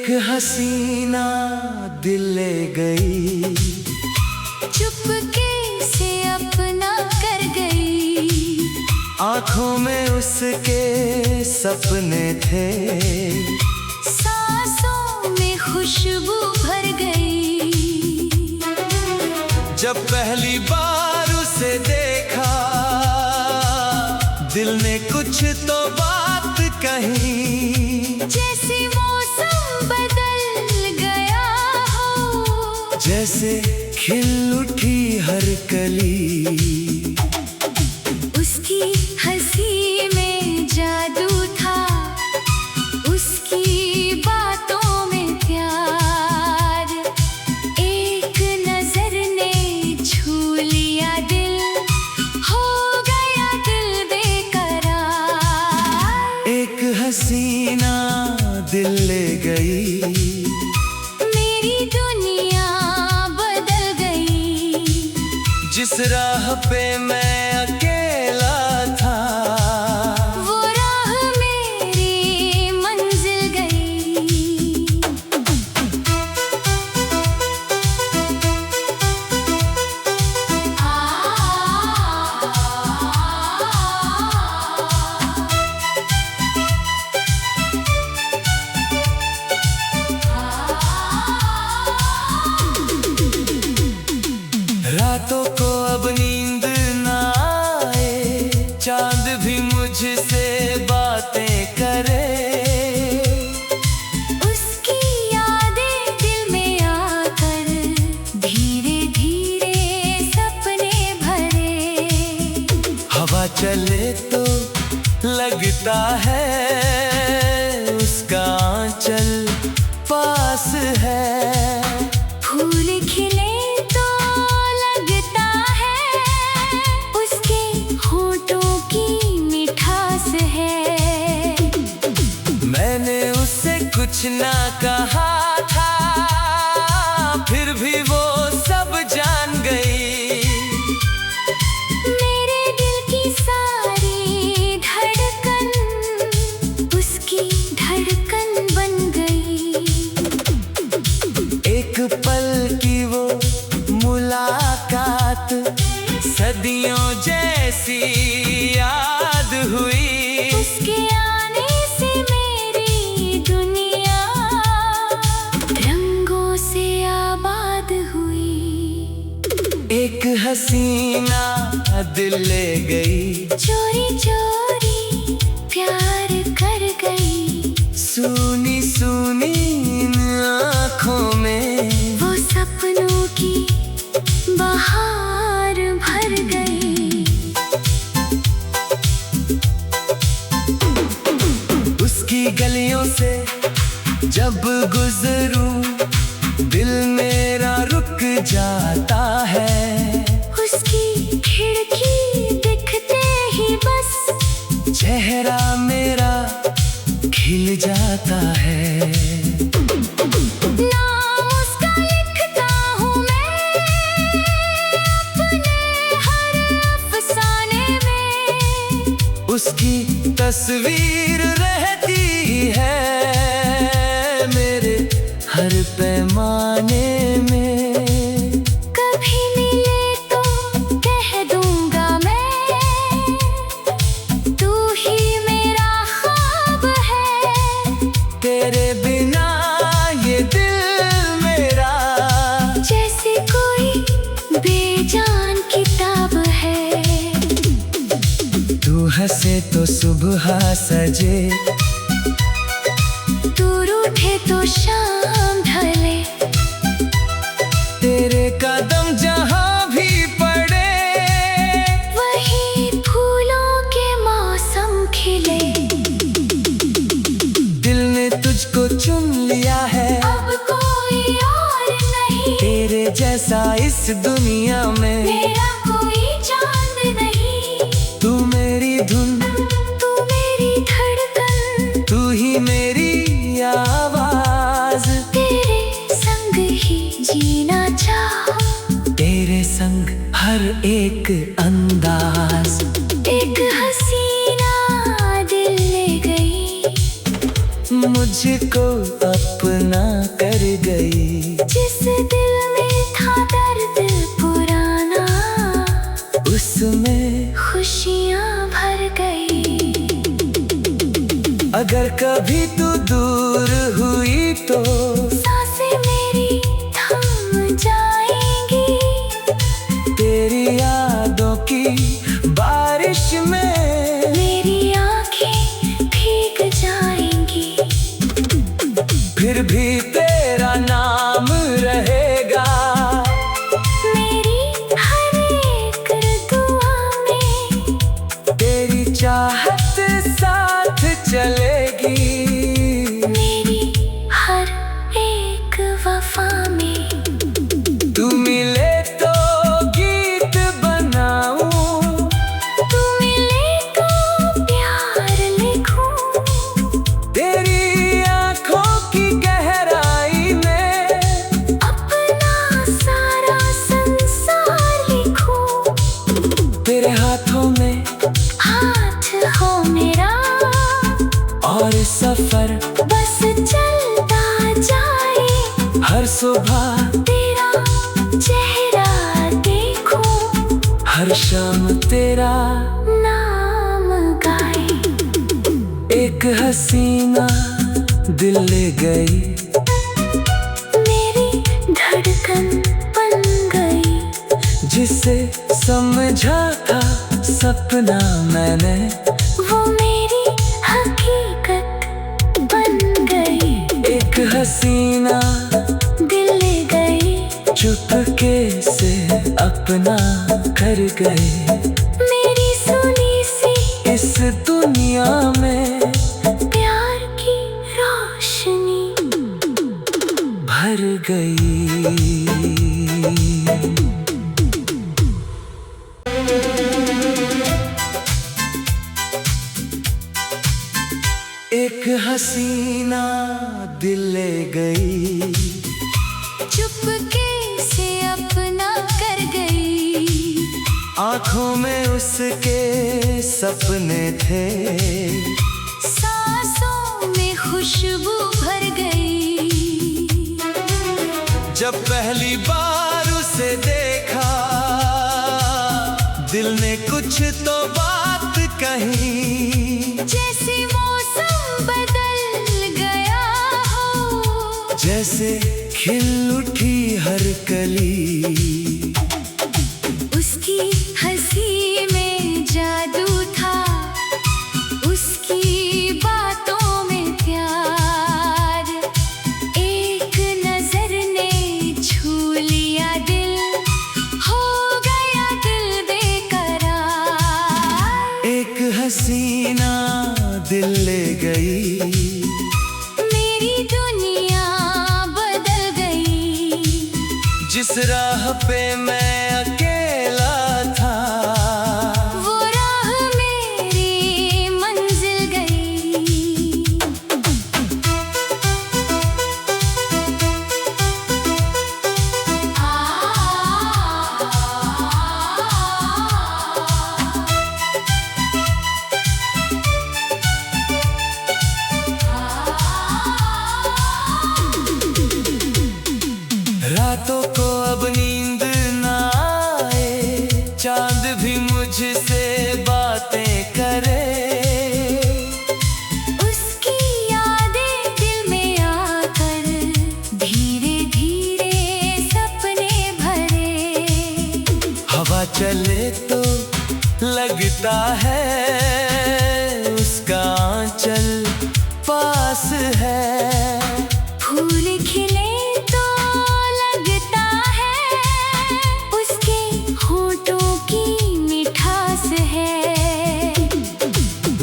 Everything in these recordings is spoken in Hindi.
हसीना दिल ले गई, चुपके से अपना कर गई। आँखों में उसके सपने थे, सांसों में खुशबू भर गई। जब पहली बार उसे देखा, दिल ने कुछ तो बात कही। जैसे मौसम बदल गया हो, जैसे खिल उठी हर कली। उसकी हंसी में जादू था, उसकी बातों में प्यार। एक नजर ने छू लिया दिल, हो गया दिल बेकरार। एक हसीना दिल ले गई, मेरी दुनिया बदल गई। जिस राह पे मैं अकेला था, वो राह मेरी मंजिल गई। रातों को अब नींद ना आए, चांद भी मुझसे बातें करे। उसकी यादें दिल में आकर धीरे धीरे सपने भरे। हवा चले तो लगता है उसका आंचल पास है। फूल खिले तो लगता है उसके होठों की मिठास है। मैंने उससे कुछ ना कहा था, फिर भी वो सब जान गई। मेरे दिल की सारी धड़कन उसकी धड़कन बन गई। एक पल की वो मुलाकात सदियों जैसी याद हुई। उसके आने से मेरी दुनिया रंगों से आबाद हुई। एक हसीना दिल ले गई, चोरी चोरी प्यार कर गई। सूनी सूनी इन आँखों में वो सपनों की बहार भर गई। उसकी गलियों से जब गुजरूं, दिल मेरा रुक जाता है। उसकी खिड़की दिखते ही बस चेहरा मेरा खिल जाता है। नाम उसका लिखता हूँ मैं अपने हर अफसाने में। उसकी तस्वीर रहती है मेरे हर पैमाने में। कभी मिले तो कह दूंगा मैं, तू ही मेरा ख्वाब है। तेरे बिना ये दिल मेरा जैसे कोई बेजान किताब है। तू हंसे तो सुबह सजे, तू रूठे तो शाम ढले। तेरे कदम जहाँ भी पड़े, वही फूलों के मौसम खिले। दिल ने तुझको चुन लिया है, अब कोई और नहीं। तेरे जैसा इस दुनिया में मेरा कोई चांद नहीं। तू मेरी धुन, तू मेरी धड़कन, तू ही मेरी आवाज। तेरे संग ही जीना चाहूं, तेरे संग हर एक अंदाज। एक हसीना दिल ले गई। मुझको अपना भर गई। अगर कभी तू दूर हुई तो सांसें मेरी थम जाएंगी। तेरी यादों की बारिश में मेरी आंखें भीग जाएंगी। फिर भी तेरा नाम रहेगा मेरी हर एक दुआ में। तेरी चाहत साथ चलेगी मेरी हर एक वफा में। तू मिले तो गीत बनाऊं, तू मिले तो प्यार लिखूं। तेरी आंखों की गहराई में अपना सारा संसार लिखूं। तेरे हाथों में हाथ हो मेरा और सफर बस चलता जाए। हर सुबह तेरा चेहरा देखूं। हर शाम तेरा नाम गाए। एक हसीना दिल ले गई, मेरी धड़कन बन गई। जिसे समझा था सपना मैंने वो मेरी हकीकत बन गई। एक हसीना दिल ले गई। चुपके से अपना कर गए। मेरी सुनी सी इस दुनिया में प्यार की रोशनी भर गई। एक हसीना दिल ले गई, चुपके से अपना कर गई। आंखों में उसके सपने थे, सांसों में खुशबू भर गई। जब पहली बार उसे देखा दिल ने कुछ तो बात कही। जैसे मौसम बदल गया हो, जैसे खिल उठी हर कली। उसकी हंसी में जादू था, उसकी बातों में प्यार। एक नजर ने छू लिया दिल, हो गया दिल बेकरार। एक हसीना दिल ले गई, मेरी दुनिया बदल गई। जिस राह पे मैं अकेला था वो राह मेरी मंजिल गई। रातों को अब नींद ना आए, चांद भी मुझसे बातें करे। उसकी यादें दिल में आकर धीरे धीरे सपने भरे। हवा चले तो लगता है उसका आंचल पास है। फूल खिले तो लगता है उसके होठों की मिठास है।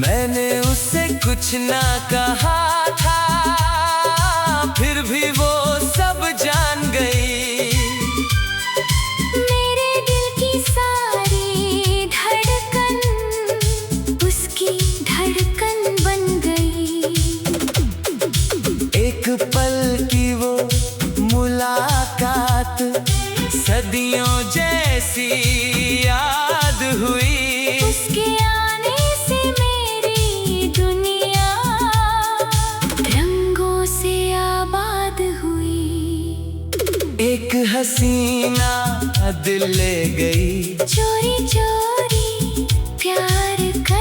मैंने उससे कुछ ना कहा था, फिर भी वो सब जान गई। मेरे दिल की सारी धड़कन उसकी धड़कन बन गई। एक पल की वो मुलाकात सदियों जैसी याद हुई। उसके आने से मेरी दुनिया रंगों से आबाद हुई। एक हसीना दिल ले गई, चोरी चोरी प्यार कर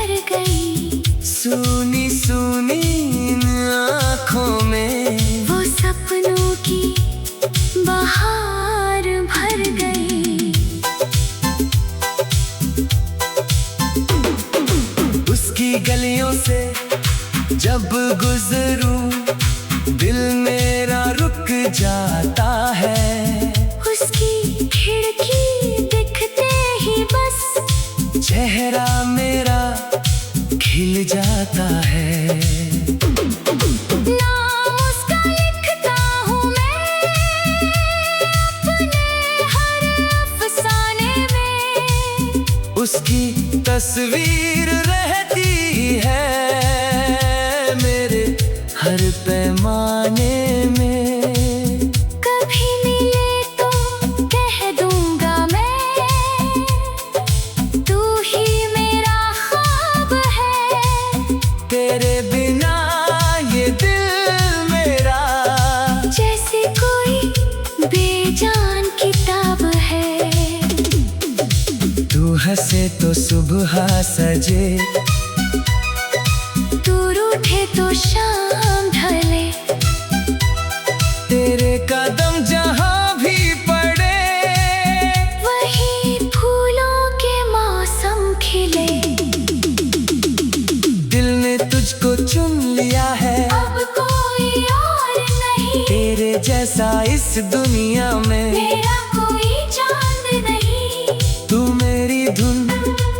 उसकी गलियों से जब गुजरूं दिल मेरा रुक जाता है। उसकी खिड़की दिखते ही बस चेहरा मेरा खिल जाता है। नाम उसका लिखता हूँ मैं अपने हर अफसाने में। उसकी तस्वीर रहती है मेरे हर पैमाने में। कभी मिले तो कह दूंगा मैं, तू ही मेरा ख्वाब है। तेरे बिना ये दिल मेरा जैसे कोई बेजान किताब है। तू हंसे तो सुबह सजे, तू रूठे तो शाम ढले। तेरे कदम जहाँ भी पड़े वही फूलों के मौसम खिले। दिल ने तुझको चुन लिया है, अब कोई और नहीं तेरे जैसा इस दुनिया में। मेरा कोई चांद नहीं, तू मेरी धुन,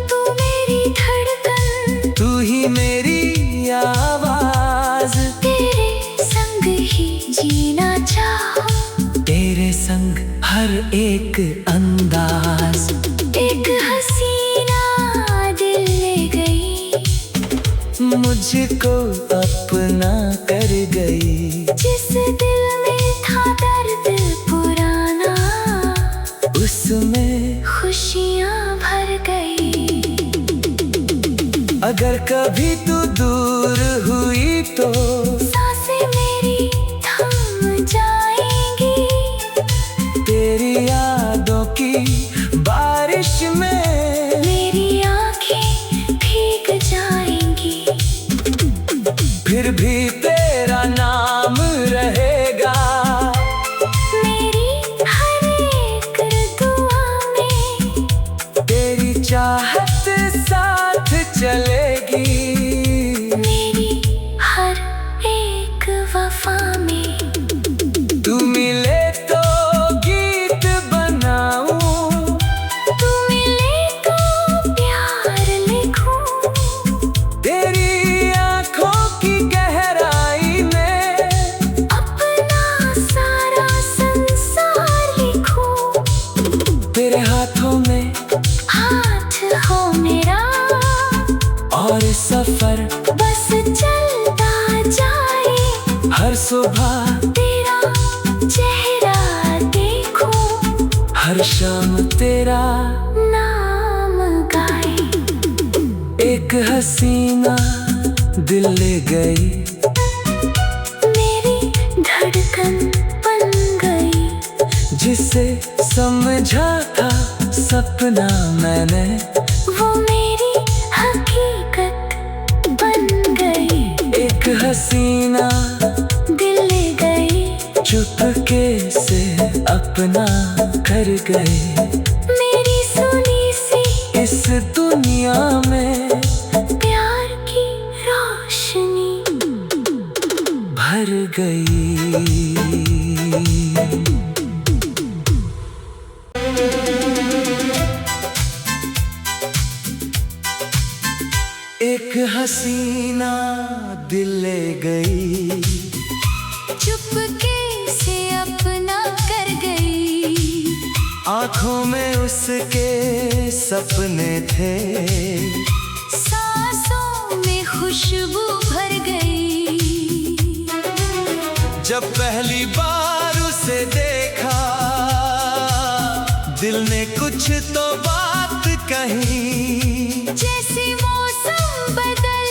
तू मेरी धड़कन, तू ही मेरी आवाज। तेरे संग ही जीना चाहो, तेरे संग हर एक अंदाज। एक हसीना दिल ले गई, मुझको अपना कर गई। जिस दिल में था दर्द पुराना, उसमें खुशियाँ भर गई। अगर कभी तू दूर हुई तो सांसें मेरी थम जाएंगी, तेरी यादों की बारिश में मेरी आँखें भीग जाएंगी। फिर भी तेरा नाम रहेगा मेरी हर एक दुआ में, तेरी चाहत साथ चलेगी। मेरी हर एक वफा में। तू मिले तो गीत बनाऊं, तू मिले तो प्यार लिखूं, तेरी आँखों की गहराई में अपना सारा संसार लिखूं। तेरे हाथों में हाथ हो मेरा और सफर बस चलता जाए। हर सुबह तेरा चेहरा देखूं, हर शाम तेरा नाम गाए। एक हसीना दिल ले गई, मेरी धड़कन बन गई। जिसे समझा था सपना मैंने, वो मेरी हकीकत बन गई। एक हसीना दिल ले गई, चुपके से अपना कर गए। मेरी सुनी सी इस दुनिया में प्यार की रोशनी भर गई। एक हसीना दिल ले गई, चुपके से अपना कर गई। आँखों में उसके सपने थे, सांसों में खुशबू भर गई। जब पहली बार उसे देखा दिल ने कुछ तो बात कही। जैसे मौसम बदल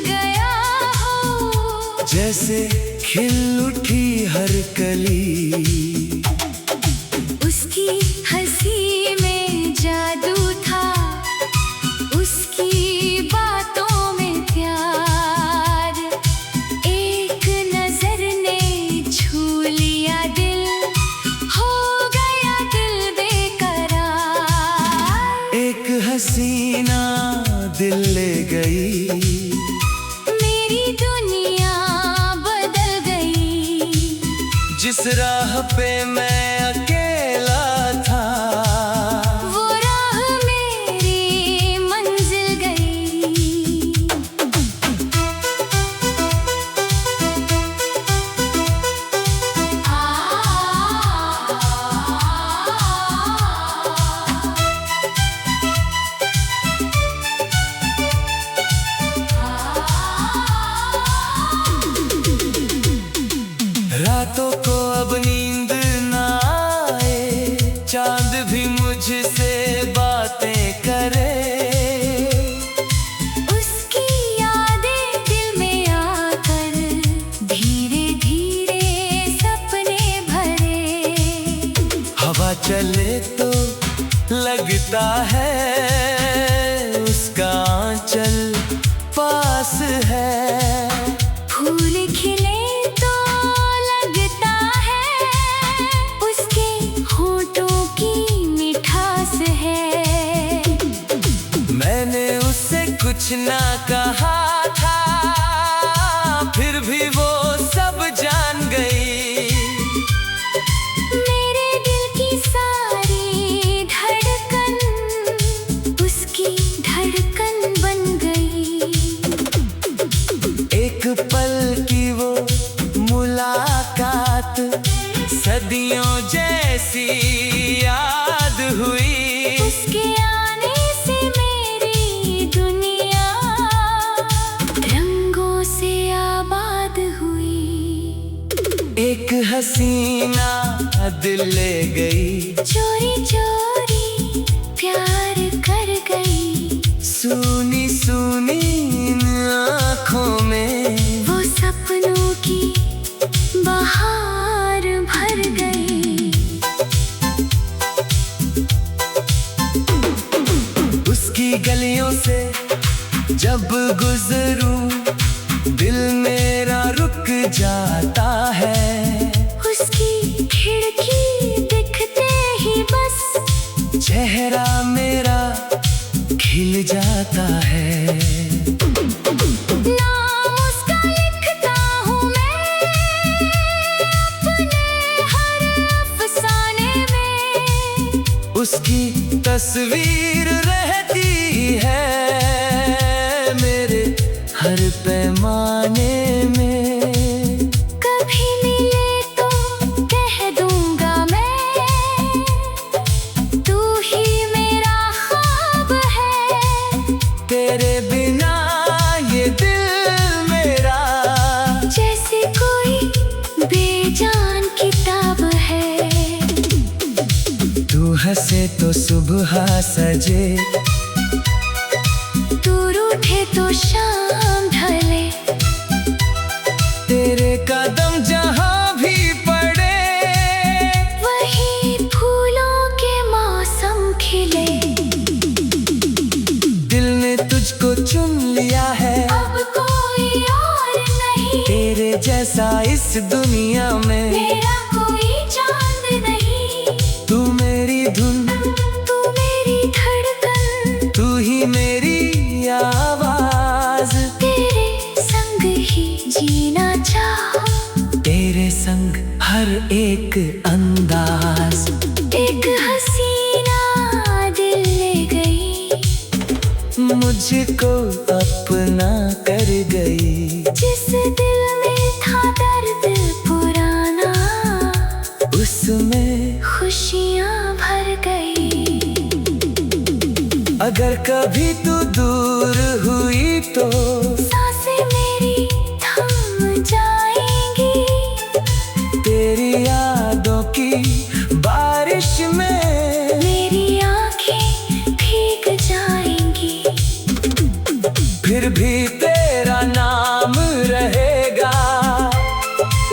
गया हो, जैसे खिल उठी हर कली। उसकी हंसी में जादू था, उसकी बातों में प्यार। एक नजर ने छू लिया दिल, हो गया दिल बेकरार। एक हसीना दिल ले गई, जिस राह पे मैं अकेला था, वो राह मेरी मंजिल गई। रातों को अब नींद ना आए, चांद भी मुझसे बातें करे। उसकी यादें दिल में आकर धीरे धीरे सपने भरे। हवा चले तो लगता है उसका आंचल पास है। फूल खिले तो लगता है उसके होठों की मिठास है। मैंने उससे कुछ ना कहा था, फिर भी वो सब जान गई। मेरे दिल की सारी धड़कन उसकी धड़कन बन गई। एक पल की वो मुलाकात सदियों जैसी याद हुई। उसके आने से मेरी दुनिया रंगों से आबाद हुई। एक हसीना दिल ले गई, चोरी चोरी प्यार कर गई। सूनी सूनी इन आँखों में वो सपनों की बहार भर गई। उसकी गलियों से जब गुजरूं दिल मेरा रुक जाता है। उसकी खिड़की दिखते ही बस चेहरा मेरा खिल जाता है। नाम उसका लिखता हूँ मैं अपने हर अफसाने में। उसकी तस्वीर रहती है मेरे हर पैमाने में। कभी मिले तो कह दूंगा मैं, तू ही मेरा ख्वाब है। तेरे बिना ये दिल मेरा जैसे कोई बेजान किताब है। तू हंसे तो सुबह सजे, तू रूठे तो शाम ढले। तेरे कदम जहाँ भी पड़े वही फूलों के मौसम खिले। दिल ने तुझको चुन लिया है, अब कोई और नहीं तेरे जैसा इस दुनिया में। मेरा कोई चांद नहीं, तू मेरी धुन, तू मेरी धड़कन, तू ही मेरी आवाज। तेरे संग ही जीना चाहो, तेरे संग हर एक अंदाज। एक हसीना दिल ले गई, मुझको अपना कर गई। जिस दिल में था दर्द पुराना, उसमें खुशियाँ भर गई। अगर कभी तू दूर हुई तो सांसें मेरी थम जाएंगी। तेरी यादों की बारिश में मेरी आँखें भीग जाएंगी। फिर भी तेरा नाम रहेगा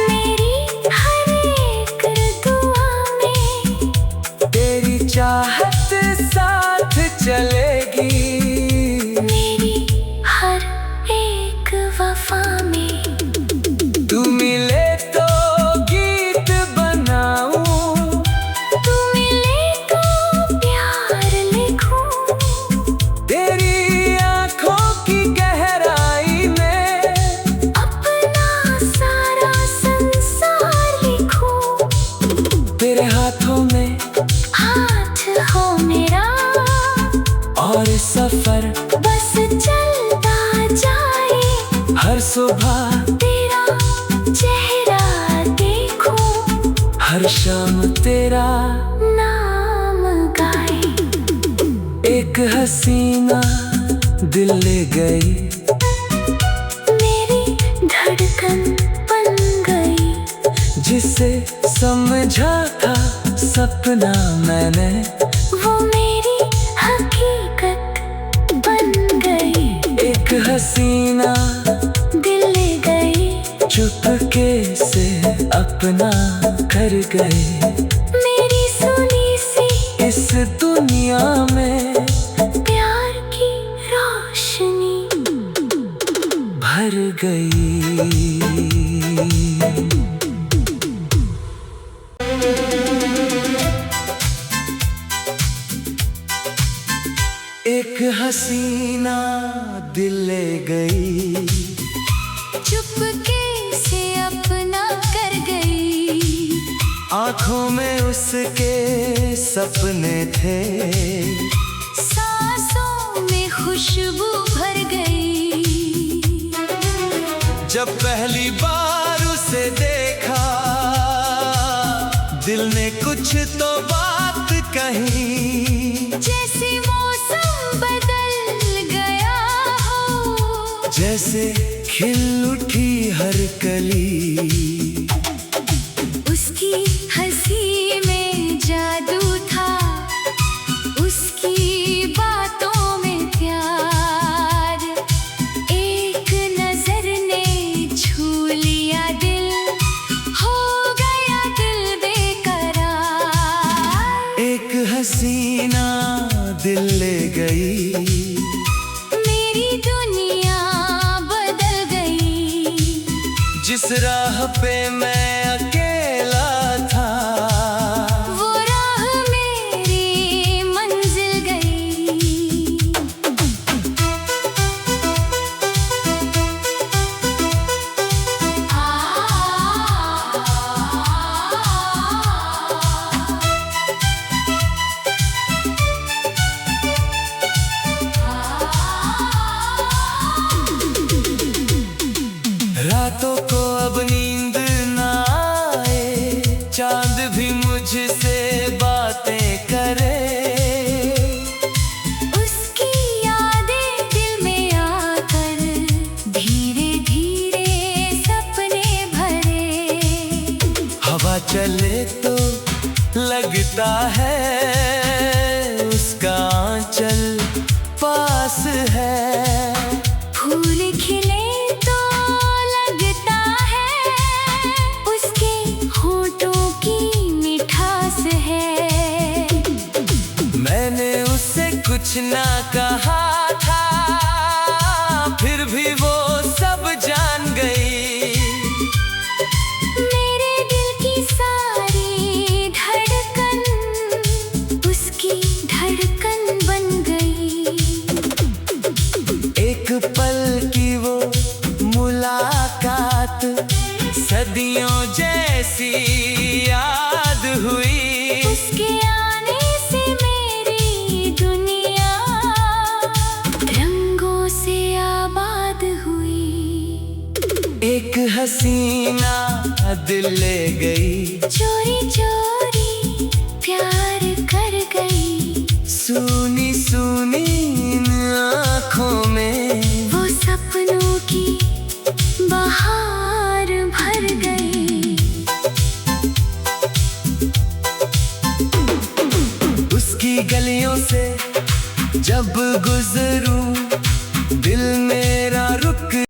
मेरी हर एक दुआ में। तेरी चाहत साथ चलेगी मेरी हर एक वफा में। तू मिले तो गीत बनाऊं, तू मिले तो प्यार लिखूं। तेरी आँखों की गहराई में हर सुबह तेरा चेहरा देखूं, हर शाम तेरा नाम गाए। एक हसीना दिल ले गई, मेरी धड़कन बन गई। जिसे समझा था सपना मैंने, वो मेरी हकीकत बन गई। एक हसीना दिल ले गई, चुपके से अपना कर गए। मेरी सुनी सी इस दुनिया में प्यार की रोशनी भर गई। एक हसीना दिल ले गई, चुपके से अपना कर गई। आँखों में उसके सपने थे, सांसों में खुशबू भर गई। जब पहली बार उसे देखा दिल ने कुछ तो बात कही। जैसे मौसम बदल गया हो, जैसे खिल उठी हर कली। उसकी हंसी में जादू था, उसकी बातों में प्यार। एक नजर ने छू लिया दिल, हो गया दिल बेकरार। एक हसीना दिल ले गई, मेरी दुनिया बदल गई। जिस राह पे मैं अकेला था, वो राह मेरी मंजिल गई। रातों को अब नींद ना आए, चांद भी मुझसे बातें करे। उसकी यादें दिल में आकर धीरे धीरे सपने भरे। हवा चले तो लगता है उसका आंचल पास है। फूल खिले तो लगता है उसके होठों की मिठास है। मैंने उससे कुछ ना कहा था, फिर भी वो सब जान गई। मेरे दिल की सारी धड़कन उसकी धड़कन बन गई। एक पल की वो मुलाकात सदियों जैसी याद हुई। उसके आने से मेरी दुनिया रंगों से आबाद हुई। एक हसीना दिल ले गई, चोरी चोरी प्यार कर गई। सूनी सूनी